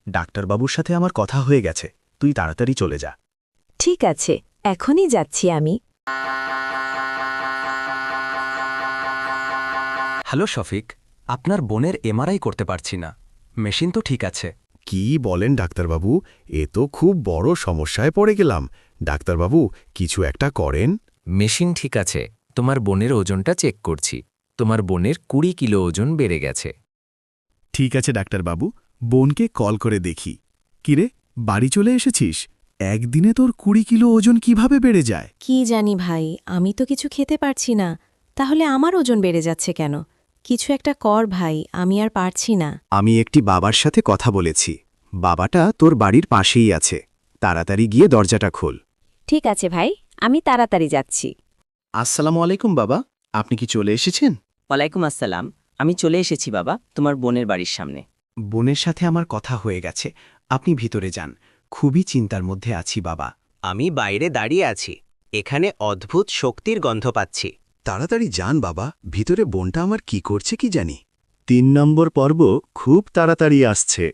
ডাক্তারবাবুর সাথে আমার কথা হয়ে গেছে, তুই তাড়াতাড়ি চলে যা। ঠিক আছে, এখনই যাচ্ছি আমি। হ্যালো শফিক, আপনার বোনের এমআরআই করতে পারছি না। মেশিন তো ঠিক আছে। কি বলেন ডাক্তারবাবু, এ তো খুব বড় সমস্যায় পড়ে গেলাম। ডাক্তারবাবু, কিছু একটা করেন। মেশিন ঠিক আছে, তোমার বোনের ওজনটা চেক করছি। তোমার বোনের 20 কিলো ওজন বেড়ে গেছে। ঠিক আছে ডাক্তারবাবু, বোনকে কল করে দেখি। কিরে, বাড়ি চলে এসেছিস? একদিনে তোর 20 কিলো ওজন কিভাবে বেড়ে যায়? কি জানি ভাই, আমি তো কিছু খেতে পারছি না, তাহলে আমার ওজন বেড়ে যাচ্ছে কেন? কিছু একটা কর ভাই, আমি আর পারছি না। আমি একটি বাবার সাথে কথা বলেছি। বাবাটা তোর বাড়ির পাশেই আছে। তাড়াতাড়ি গিয়ে দরজাটা খোল। ঠিক আছে ভাই, আমি তাড়াতাড়ি যাচ্ছি। আসসালামু আলাইকুম বাবা, আপনি কি চলে এসেছেন? ওয়ালাইকুম আসসালাম। আমি চলে এসেছি বাবা, তোমার বোনের বাড়ির সামনে। বোনের সাথে আমার কথা হয়ে গেছে, আপনি ভিতরে যান। খুবই চিন্তার মধ্যে আছি বাবা। আমি বাইরে দাঁড়িয়ে আছি, এখানে অদ্ভুত শক্তির গন্ধ পাচ্ছি। তাড়াতাড়ি যান বাবা, ভিতরে বোনটা আমার কি করছে কি জানি। 3 নম্বর পর্ব খুব তাড়াতাড়ি আসছে।